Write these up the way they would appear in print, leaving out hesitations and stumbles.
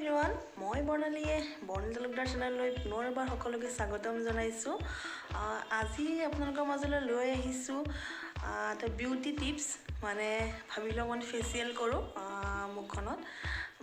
Everyone, মই বৰ্ণালীয়ে বৰ্ণালী তালুকদাৰ চেনেললৈ পুনৰবাৰ সকলোকে স্বাগতম জনাইছোঁ। আজি আপোনালোকৰ মাজলৈ লৈ আহিছোঁ এটা বিউটি টিপছ। মানে ভাবিলোঁ অকণমান ফেচিয়েল কৰোঁ মুখখনত,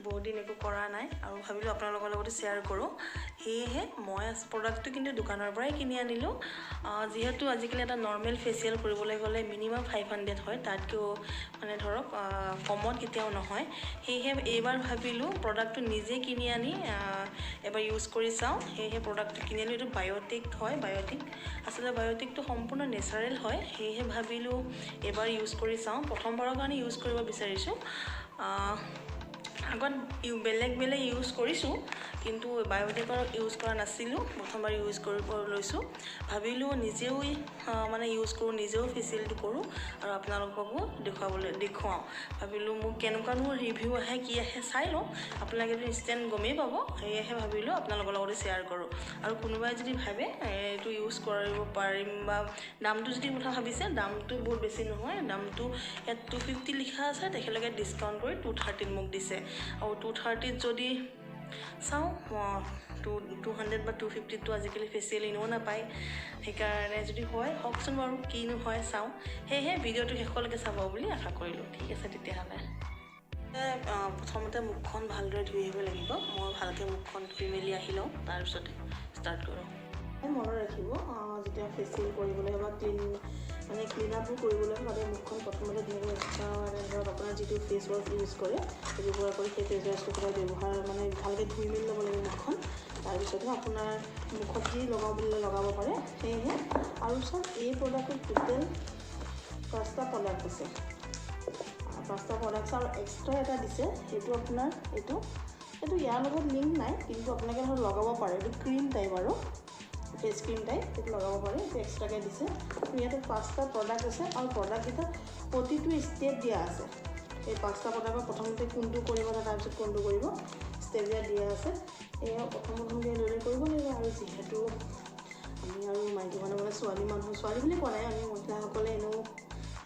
বহুত দিন একো কৰা নাই আৰু ভাবিলোঁ আপোনালোকৰ লগতো শ্বেয়াৰ কৰোঁ। সেয়েহে মই প্ৰডাক্টটো কিন্তু দোকানৰ পৰাই কিনি আনিলোঁ। যিহেতু আজিকালি এটা নৰ্মেল ফেচিয়েল কৰিবলৈ গ'লে মিনিমাম 500 হয়, তাতকৈও মানে ধৰক কমত কেতিয়াও নহয়। সেয়েহে এইবাৰ ভাবিলোঁ প্ৰডাক্টটো নিজে কিনি আনি এবাৰ ইউজ কৰি চাওঁ। সেয়েহে প্ৰডাক্টটো কিনি আনিলোঁ। এইটো বায়'টিক হয়। আচলতে বায়'টিকটো সম্পূৰ্ণ নেচাৰেল হয়। সেয়েহে ভাবিলোঁ এবাৰ ইউজ কৰি চাওঁ। প্ৰথমবাৰৰ কাৰণে ইউজ কৰিব বিচাৰিছোঁ। আগত বেলেগ ইউজ কৰিছোঁ, কিন্তু বায়'টিকৰ ইউজ কৰা নাছিলোঁ। প্ৰথমবাৰ ইউজ কৰিব লৈছোঁ। ভাবিলোঁ নিজেও মানে ইউজ কৰোঁ, নিজেও ফেচিয়েলটো কৰোঁ আৰু আপোনালোককো দেখুৱাওঁ। ভাবিলোঁ মোক কেনেকুৱানো ৰিভিউ আহে, কি আহে চাই লওঁ। আপোনালোকেতো ইনষ্টেণ্ট গমেই পাব। সেয়েহে ভাবিলোঁ আপোনালোকৰ লগতে শ্বেয়াৰ কৰোঁ। আৰু কোনোবাই যদি ভাবে এইটো ইউজ কৰিব পাৰিম বা দামটো যদি কথা ভাবিছে, দামটো বহুত বেছি নহয়। দামটো ইয়াত 250 লিখা আছে, তেখেতলোকে ডিছকাউণ্ট কৰি 230 মোক দিছে। আৰু 230 যদি চাওঁ, 200 বা 250টো আজিকালি ফেচিয়েল এনেও নাপায়। সেইকাৰণে যদি হয় হওকচোন বাৰু, কিনো হয় চাওঁ। সেয়েহে ভিডিঅ'টো শেষলৈকে চাব বুলি আশা কৰিলোঁ। ঠিক আছে তেতিয়াহ'লে। প্ৰথমতে মুখখন ভালদৰে ধুই আহিব লাগিব। মই ভালকৈ মুখখন ধুই মেলি আহি লওঁ, তাৰপিছতে ষ্টাৰ্ট কৰোঁ। মনত ৰাখিব, যেতিয়া ফেচিয়েল কৰিবলৈ বা ক্লিন আপবোৰ কৰিবলৈ সদায় মুখখন প্ৰথমতে ধুনীয়াকৈ ধৰক আপোনাৰ যিটো ফেচ ৱাছ ইউজ কৰে, ব্যৱহাৰ কৰি সেই ফেচ ৱাছটো সদায় ভালকৈ ধুই মেলি ল'ব লাগিব মুখখন। তাৰপিছতহে আপোনাৰ মুখত যি লগাওঁ বুলিলে লগাব পাৰে। সেয়েহে আৰু চব এই প্ৰডাক্টত টোটেল 5টা প্ৰডাক্ট আছে। 5টা প্ৰডাক্ট আৰু এক্সট্ৰা এটা দিছে। সেইটো আপোনাৰ এইটো ইয়াৰ লগত লিংক নাই, কিন্তু আপোনালোকে ধৰক লগাব পাৰে। এইটো ক্ৰীম টাইপ আৰু ফেচ ক্ৰীম টাইপ, সেইটো লগাব পাৰে। এইটো এক্সট্ৰাকৈ দিছে। ইয়াতে 5টা প্ৰডাক্ট আছে আৰু প্ৰডাক্টকেইটা প্ৰতিটো ষ্টেপ দিয়া আছে। এই 5টা প্ৰডাক্টৰ প্ৰথমতে কোনটো কৰিব, তাৰপিছত কোনটো কৰিব, ষ্টেপ দিয়া আছে। এয়া প্ৰথমকৈ লৈ কৰিব লাগিব। আৰু যিহেতু আমি আৰু মাইকী মানুহ মানে ছোৱালী বুলি কোৱা নাই, আমি মহিলাসকলে এনেও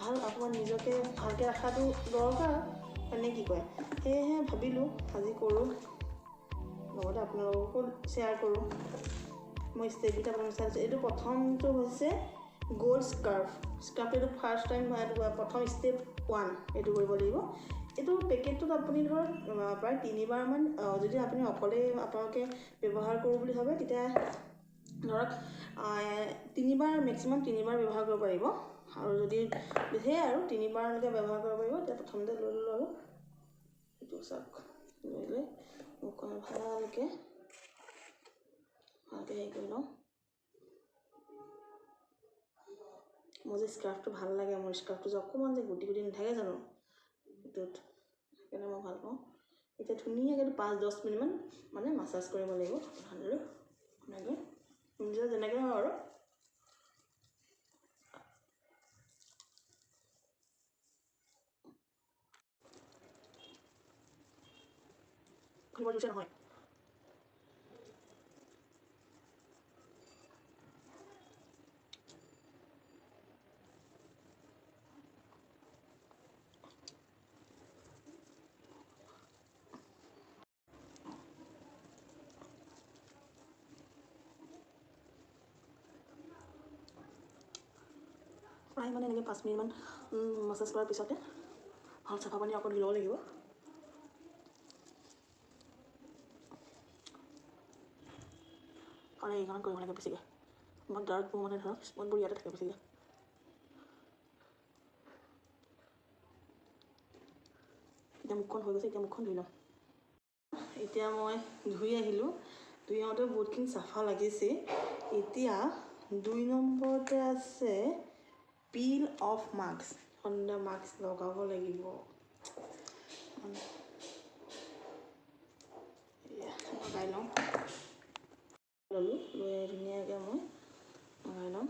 ভাল অকণমান নিজকে ভালকৈ ৰখাটো দৰকাৰ, মানে কি কয়। সেয়েহে ভাবিলোঁ আজি কৰোঁ, লগতে আপোনালোককো শ্বেয়াৰ কৰোঁ। মই ষ্টেপকেইটা চাইছোঁ। এইটো প্ৰথমটো হৈছে গ'ল্ড স্কাৰ্ফ। এইটো ফাৰ্ষ্ট টাইম প্ৰথম ষ্টেপ 1 এইটো কৰিব লাগিব। এইটো পেকেটটোত আপুনি ধৰক প্ৰায় 3বাৰমান, যদি আপুনি অকলে আপোনালোকে ব্যৱহাৰ কৰোঁ বুলি ভাবে, তেতিয়া ধৰক 3বাৰ, মেক্সিমাম 3বাৰ ব্যৱহাৰ কৰিব পাৰিব। আৰু যদি সেয়াই আৰু 3বাৰলৈকে ব্যৱহাৰ কৰিব পাৰিব। তেতিয়া প্ৰথমতে লৈ ল'লোঁ আৰু এইটো চাওক, লৈ লৈ মুখখন ভালকৈ হেৰি কৰি লওঁ। মোৰ যে স্কাৰ্ফটো ভাল লাগে, মোৰ স্কাৰ্ফটো যে অকণমান যে গুটি নাথাকে জানো এইটোত, সেইকাৰণে মই ভাল পাওঁ। এতিয়া ধুনীয়াকৈ 5-10 মিনিটমান মানে মাছাজ কৰিব লাগিব ভালদৰে, এনেকৈ নিজৰ যেনেকৈ হয় আৰু। নহয় প্ৰায় মানে এনেকৈ 5 মিনিটমান মাছাজ কৰাৰ পিছতে ভাল চাফা পানী আকৌ ধুই ল'ব লাগিব। কাৰণ এইখন কৰিব লাগে বেছিকৈ, মই ডাৰ্কবোৰ মানে ধৰক স্পটবোৰ ইয়াতে থাকে বেছিকৈ। এতিয়া মুখখন হৈ গৈছে, এতিয়া মুখখন ধুই লওঁ। এতিয়া মই ধুই আহিলোঁ। ধুই আহোঁতে বহুতখিনি চাফা লাগিছে। এতিয়া 2 নম্বৰতে আছে pill of mask. Sandhya mask লগাব লাগিব। লগাই লওঁ, ল'লোঁ, লৈ ধুনীয়াকৈ মই লগাই লওঁ।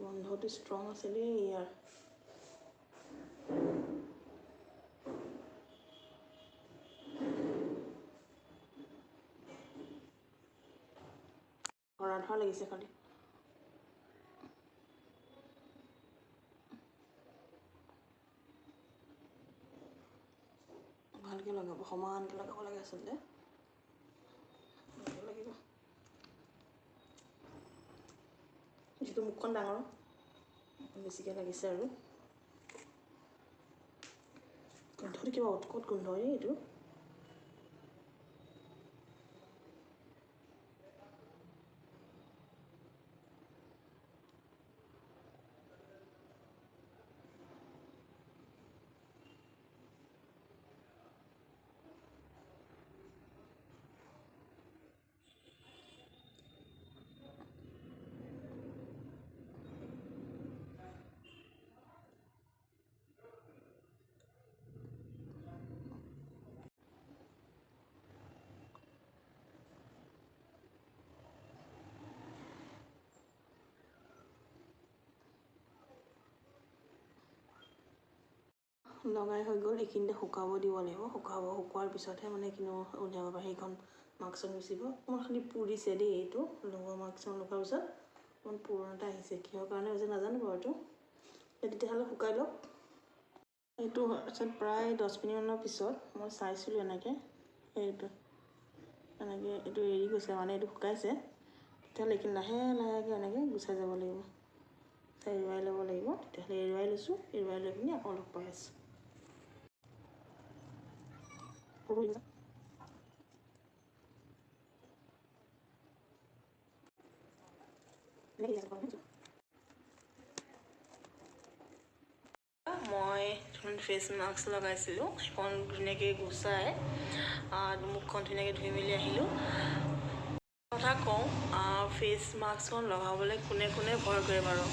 গোন্ধটো ষ্ট্ৰং আছে দেই ইয়াৰ। ধৰা লাগিছে খালি। ভালকৈ লগাব, সমানকৈ লগাব লাগে আচলতে। লাগিব যিটো মুখখন ডাঙৰ বেছিকৈ লাগিছে আৰু গোন্ধটো কিবা উৎকট গোন্ধ এইটো। লগাই হৈ গ'ল, এইখিনিতে শুকাব দিব লাগিব। শুকোৱাৰ পিছতহে মানে কিনো উলিয়াব পাৰে, সেইখন মাস্কখন মুচিব। অকণমান খালি পুৰিছে দেই, এইটো লগোৱা মাস্কখন লগোৱাৰ পিছত অকণমান পুৰণা এটা আহিছে, কিহৰ কাৰণে হৈছে নাজানো বাৰু এইটো। তেতিয়াহ'লে শুকাই লওক। এইটো তাৰপিছত প্ৰায় 10 মিনিটমানৰ পিছত মই চাইছিলোঁ এনেকৈ এনেকৈ এইটো এৰি গৈছে, মানে এইটো শুকাইছে। তেতিয়াহ'লে এইখিনি লাহে লাহেকৈ এনেকৈ গুচাই যাব লাগিব, এৰুৱাই ল'ব লাগিব। তেতিয়াহ'লে এৰুৱাই লৈছোঁ, এৰুৱাই লৈ পিনি আকৌ লগ পাই আছোঁ। মই ফেচ মাস্ক লগাইছিলোঁ, সেইখন ধুনীয়াকৈ গুচাই মুখখন ধুনীয়াকৈ ধুই মেলি আহিলোঁ। কথা কওঁ, ফেচ মাস্কখন লগাবলৈ কোনে কোনে ভয় কৰে বাৰু?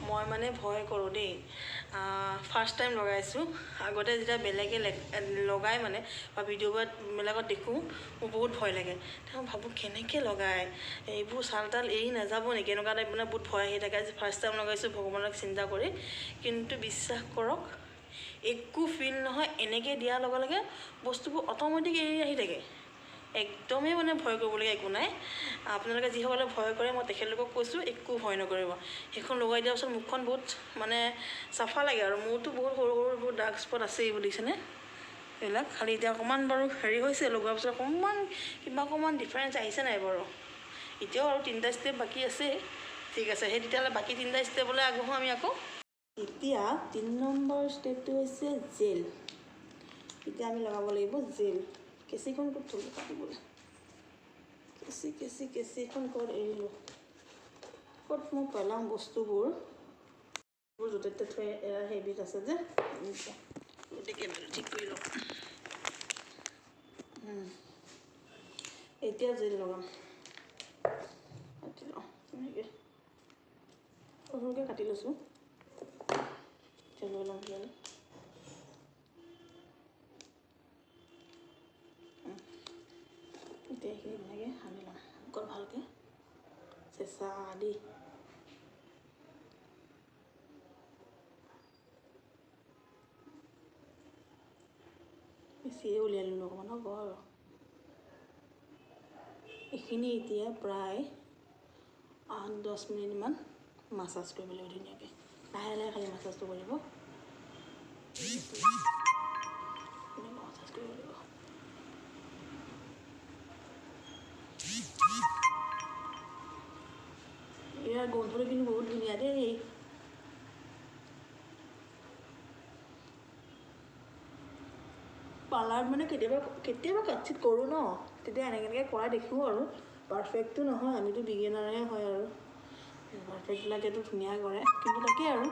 মই মানে ভয় কৰোঁ দেই। ফাৰ্ষ্ট টাইম লগাইছোঁ। আগতে যেতিয়া বেলেগে লগাই মানে বা ভিডিঅ'বিলাকত দেখোঁ, মোৰ বহুত ভয় লাগে। তেওঁ ভাবোঁ কেনেকৈ লগায়, এইবোৰ ছাল তাল এৰি নাযাব নেকি, এনেকুৱা টাইপ মানে বহুত ভয় আহি থাকে। আজি ফাৰ্ষ্ট টাইম লগাইছোঁ ভগৱানক চিন্তা কৰি, কিন্তু বিশ্বাস কৰক একো ফিল নহয়। এনেকৈ দিয়াৰ লগে লগে বস্তুবোৰ অট'মেটিক এৰি আহি থাকে। একদমেই মানে ভয় কৰিবলগীয়া একো নাই। আপোনালোকে যিসকলে ভয় কৰে, মই তেখেতলোকক কৈছোঁ একো ভয় নকৰিব। সেইখন লগাই দিয়াৰ পাছত মুখখন বহুত মানে চাফা লাগে আৰু মোৰতো বহুত সৰু সৰু বহুত ডাৰ্ক স্পট আছে, এইবোৰ দেখিছেনে এইবিলাক। খালি এতিয়া অকণমান বাৰু হেৰি হৈছে, লগোৱাৰ পিছত অকণমান ডিফাৰেঞ্চ আহিছে নাই বাৰু? এতিয়াও আৰু 3টা ষ্টেপ বাকী আছে। ঠিক আছে, সেই তেতিয়াহ'লে বাকী 3টা ষ্টেপলৈ আগবঢ়োঁ আমি আকৌ। এতিয়া 3 নম্বৰ ষ্টেপটো হৈছে জেল। এতিয়া আমি লগাব লাগিব জেল। কেঁচিখন ক'ত থ'লোঁ কাটিবলৈ? কেঁচিখন ক'ত এৰিলোঁ? ক'ত মই পেলাওঁ বস্তুবোৰ? য'তে ত'তে থৈ এৰা হেবিট আছে যে, গতিকে ঠিক কৰি লওঁ। এতিয়া জেল লগাম। কাটি লওঁ এনেকৈ সৰুকৈ কাটি লৈছোঁ। এতিয়া লৈ লওঁ জেল। এতিয়া এইখিনি ধুনীয়াকৈ সানি লওঁ অকল ভালকৈ চেঁচা দি। বেছিয়ে উলিয়াই ল'লোঁ অকণমান, হ'ব আৰু। এইখিনি এতিয়া প্ৰায় 8-10 মিনিটমান মাছাজ কৰিব লাগিব ধুনীয়াকৈ। লাহে লাহে খালি মাছাজটো কৰিব। মাছাজ কৰিব লাগিব। ইয়াৰ গোন্ধটো কিন্তু বহুত ধুনীয়া দেই। পাৰ্লাৰত মানে কেতিয়াবা কাটচিট কৰোঁ ন, তেতিয়া এনেকৈ কৰা দেখোঁ আৰু। পাৰফেক্টটো নহয়, আমিতো বিগিনাৰহে হয় আৰু। পাৰফেক্টবিলাকেতো ধুনীয়া কৰে, কিন্তু তাকেই আৰু।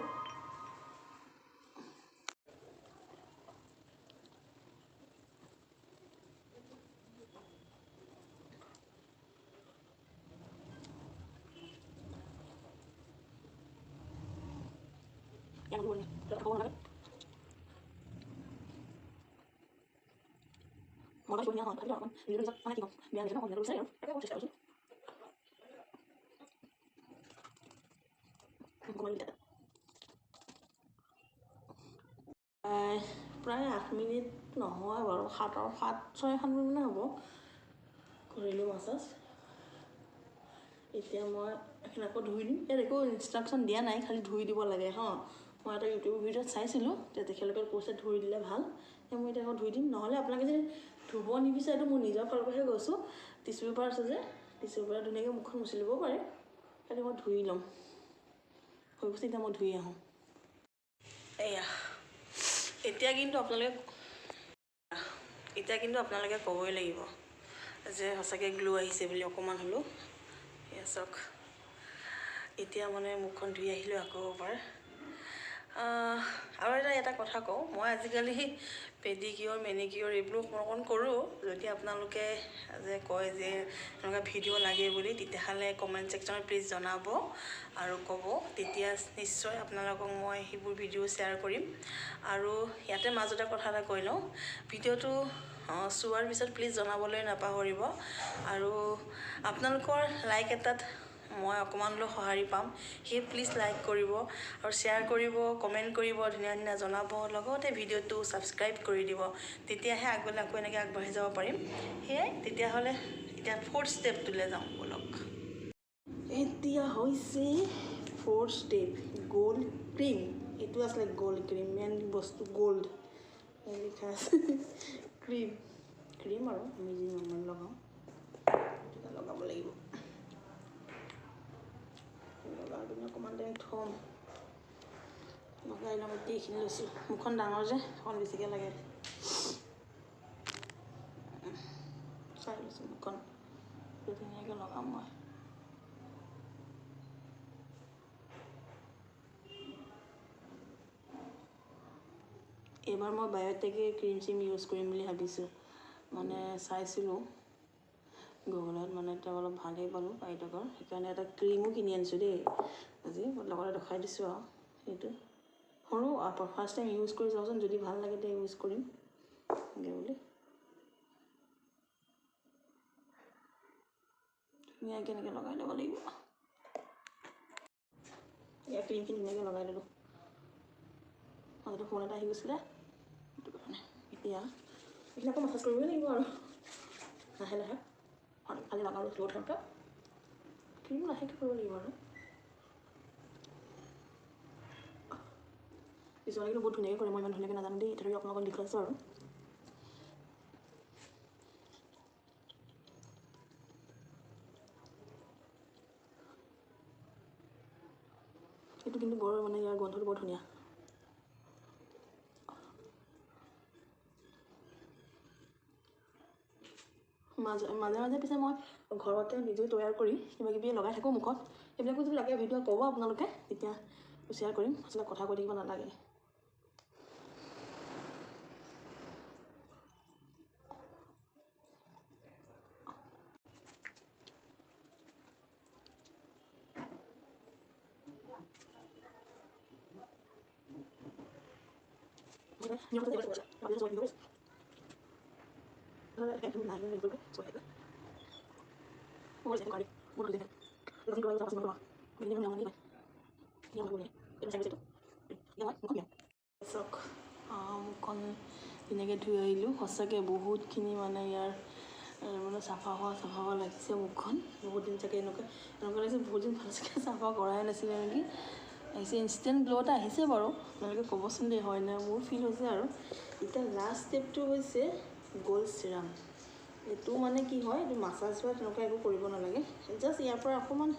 প্ৰায় 8 মিনিট নহয় বাৰু, 6-7 মিনিটমান হ'ব কৰিলোঁ মাছাজ। এতিয়া মই এইখিনি আকৌ ধুই দিম। ইয়াত একো ইনষ্ট্ৰাকশ্যন দিয়া নাই, খালি ধুই দিব লাগে হা। মই এটা ইউটিউব ভিডিঅ'ত চাইছিলোঁ যে তেখেতলোকে কৈছে ধুই দিলে ভাল, সেই মই এতিয়া আকৌ ধুই দিম। নহ'লে আপোনালোকে যদি ধুব নিবিচাৰে এইটো মোৰ নিজৰ ফালৰ পৰাহে গৈছোঁ। টিচু পেপাৰ আছে যে টিচু পেপাৰ ধুনীয়াকৈ মুখখন মুচি ল'ব পাৰে। খালি মই ধুই ল'ম, হৈ গৈছে। এতিয়া মই ধুই আহোঁ। এয়া এতিয়া কিন্তু আপোনালোকে ক'বই লাগিব যে সঁচাকৈ গ্লো আহিছে বুলি অকণমান হ'লেও। এয়া চাওক, এতিয়া মানে মুখখন ধুই আহিলোঁ আকৌ এবাৰ। আৰু এটা কথা কওঁ, মই আজিকালি পেডিকিয়ৰ মেনিকিয়ৰ এইবোৰ অকণ কৰোঁ। যদি আপোনালোকে যে কয় যে এনেকুৱা ভিডিঅ' লাগে বুলি, তেতিয়াহ'লে কমেণ্ট ছেকশ্যনত প্লিজ জনাব আৰু ক'ব। তেতিয়া নিশ্চয় আপোনালোকক মই সেইবোৰ ভিডিঅ' শ্বেয়াৰ কৰিম। আৰু ইয়াতে মাজতে কথা এটা কৈ লওঁ, ভিডিঅ'টো চোৱাৰ পিছত প্লিজ জনাবলৈ নাপাহৰিব। আৰু আপোনালোকৰ লাইক এটাত মই অকণমান হ'লেও সঁহাৰি পাম, সেই প্লিজ লাইক কৰিব আৰু শ্বেয়াৰ কৰিব, কমেণ্ট কৰিব, ধুনীয়া ধুনীয়া জনাব। লগতে ভিডিঅ'টো ছাবস্ক্ৰাইব কৰি দিব, তেতিয়াহে আগলৈ আকৌ এনেকৈ আগবাঢ়ি যাব পাৰিম। সেয়াই, তেতিয়াহ'লে এতিয়া 4th ষ্টেপটোলৈ যাওঁ ব'লক। এতিয়া হৈছে 4th ষ্টেপ, গ'ল্ড ক্ৰীম। এইটো আছিলে গ'ল্ড ক্ৰীম, মেইন বস্তু গ'ল্ড লিখা আছে। ক্ৰীম আৰু আমি যি নৰ্মেল লগাওঁ লগাব লাগিব। লগাই পিনে অকণমান টাইম থ'ম, লগাই ল'ম। এতিয়া এইখিনি লৈছোঁ, মুখখন ডাঙৰ যে অকণ বেছিকৈ লাগে। চাই লৈছোঁ মুখখন ধুনীয়াকৈ লগাম মই। এইবাৰ মই বায়'টেকৰ ক্ৰীম ইউজ কৰিম বুলি ভাবিছোঁ। মানে চাইছিলোঁ গুগলত, মানে তেওঁ অলপ ভালেই পালোঁ বায়'টেকৰ, সেইকাৰণে এটা ক্ৰীমো কিনি আনিছোঁ দেই। আজি লগতে দেখাই দিছোঁ আৰু সেইটো সৰু ফাৰ্ষ্ট টাইম ইউজ কৰি চাওঁচোন, যদি ভাল লাগে তেতিয়া ইউজ কৰিম এনেকৈ বুলি। ধুনীয়াকৈ এনেকৈ লগাই ল'ব লাগিব। এয়া ক্ৰীমখিনি ধুনীয়াকৈ লগাই ল'লোঁ। মাজতে ফোন এটা আহি গৈছিলে, সেইটো কাৰণে এতিয়া এইখিনি আকৌ মাছাজ কৰিবই লাগিব আৰু লাহে লাহে। খালি লগালোঁ শ্ল' টাইমকৈ, ক্ৰীম লাহেকৈ কৰিব লাগিব আৰু। কিছুমানে কিন্তু বহুত ধুনীয়াকৈ কৰে, মই ইমান ধুনীয়াকৈ নাজানো দেই। তথাপিও আপোনালোকক দেখুৱাইছোঁ আৰু। এইটো কিন্তু বৰ মানে ইয়াৰ গোন্ধটো বৰ ধুনীয়া। মাজে পিছে মই ঘৰতে নিজেই তৈয়াৰ কৰি কিবাকিবি লগাই থাকোঁ মুখত। সেইবিলাকো যদি লাগে ভিডিঅ' ক'ব আপোনালোকে, তেতিয়া শ্বেয়াৰ কৰিম। আচলতে কথা কৈ থাকিব নালাগে। চাওক, মুখখন ধুনীয়াকৈ ধুই আহিলোঁ। সঁচাকৈ বহুতখিনি মানে ইয়াৰ মানে চাফা হোৱা লাগিছে মুখখন। বহুত দিন চাগে এনেকুৱা লাগিছে, বহুত দিন ভাল চাগে চাফা কৰাই নাছিলে নেকি। আহিছে, ইনষ্টেণ্ট গ্ল' এটা আহিছে বাৰু। আপোনালোকে ক'বচোন দেই, হয় নাই? মোৰ ফিল হৈছে আৰু। এতিয়া লাষ্ট ষ্টেপটো হৈছে গ'ল্ড চিৰাম। এইটো মানে কি হয়, এইটো মাছাজ বা তেনেকুৱা একো কৰিব নালাগে। জাষ্ট ইয়াৰ পৰা অকণমান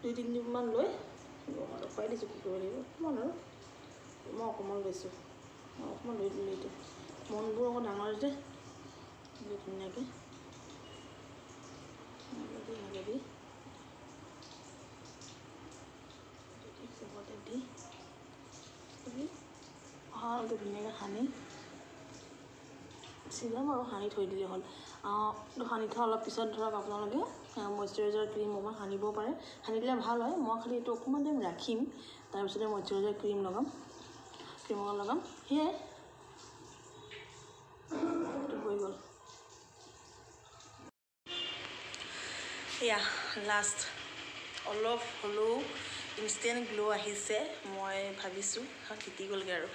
2-3 টিপমান লৈ দেখুৱাই দিছোঁ কি কৰিব লাগিব। অকণমান আৰু মই অকণমান লৈছোঁ, অকণমান লৈ দিলোঁ। এতিয়া মনবোৰ অকণ ডাঙৰ যে, ধুনীয়াকৈ এনেকৈ দি চবতে দি ভালকৈ ধুনীয়াকৈ সানি চিৰাম আৰু সানি থৈ দিলেই হ'ল। সানি থোৱা অলপ পিছত ধৰক আপোনালোকে মইশ্চাৰাইজাৰ ক্ৰীম অকণমান সানিব পাৰে। সানি দিলে ভাল হয়। মই খালি এইটো অকণমান টাইম ৰাখিম, তাৰপিছতে মইশ্চাৰাইজাৰ ক্ৰীম লগাম, সেয়াই এইটো হৈ গ'ল। এয়া লাষ্ট অলপ হ'লেও ইনষ্টেণ্ট গ্ল' আহিছে। মই ভাবিছোঁ তিতি গ'লগৈ আৰু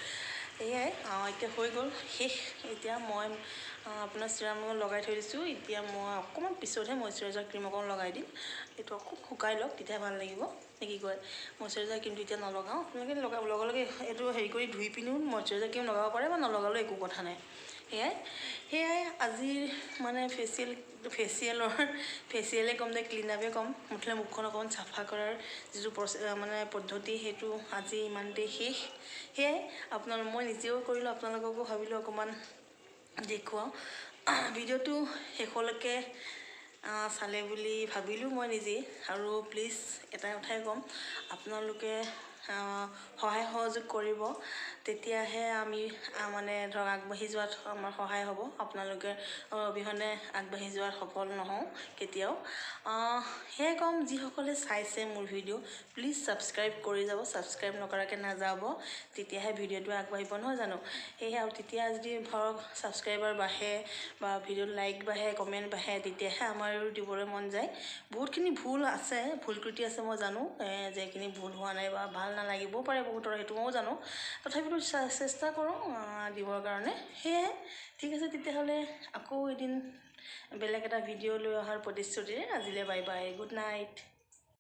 এয়াই। এতিয়া হৈ গ'ল, শেষ। এতিয়া মই আপোনাৰ চিৰাম লগাই থৈ দিছোঁ। এতিয়া মই অকণমান পিছতহে মইশ্চাৰাইজাৰ ক্ৰীম অকণ লগাই দিম। এইটো অকণ শুকাই লওক, তেতিয়া ভাল লাগিব। নে কি কয় মইশ্চাৰাইজাৰ ক্ৰীমটো এতিয়া নলগাওঁ আপোনালোকে লগে লগে এইটো হেৰি কৰি ধুই পিনিও মইশ্চাৰাইজাৰ ক্ৰীম লগাব পাৰে বা নলগালেও একো কথা নাই সেয়াই আজিৰ মানে ফেচিয়েলে ক'ম নে ক্লিন আপে ক'ম মুঠতে মুখখন অকণমান চাফা কৰাৰ যিটো মানে পদ্ধতি সেইটো আজি ইমানতে শেষ সেয়াই মই নিজেও কৰিলোঁ আপোনালোককো ভাবিলোঁ অকণমান দেখুৱাওঁ ভিডিঅ'টো শেষলৈকে চালে বুলি ভাবিলোঁ মই নিজেই আৰু প্লিজ এটা কথাই ক'ম আপোনালোকে সহায় সহযোগ কৰিব তেতিয়াহে আমি মানে ধৰক আগবাঢ়ি যোৱাত আমাৰ সহায় হ'ব আপোনালোকে অবিহনে আগবাঢ়ি যোৱাত সফল নহওঁ কেতিয়াও সেয়াই ক'ম যিসকলে চাইছে মোৰ ভিডিঅ' প্লিজ ছাবস্ক্ৰাইব কৰি যাব ছাবস্ক্ৰাইব নকৰাকৈ নাযাব তেতিয়াহে ভিডিঅ'টো আগবাঢ়িব নহয় জানো সেয়ে আৰু তেতিয়া যদি ধৰক ছাবস্ক্ৰাইবাৰ বাঢ়ে বা ভিডিঅ'ত লাইক বাঢ়ে কমেণ্ট বাঢ়ে তেতিয়াহে আমাৰো দিবলৈ মন যায় বহুতখিনি ভুল আছে ভুল ত্ৰুটি আছে মই জানো যে এইখিনি ভুল হোৱা নাই বা ভাল নালাগিবও পাৰে বহুতৰ সেইটো ময়ো জানো তথাপিতো চেষ্টা কৰোঁ দিবৰ কাৰণে সেয়াই ঠিক আছে তেতিয়াহ'লে আকৌ এদিন বেলেগ এটা ভিডিঅ' লৈ অহাৰ প্ৰতিশ্ৰুতিৰে আজিলৈ বাই বাই গুড নাইট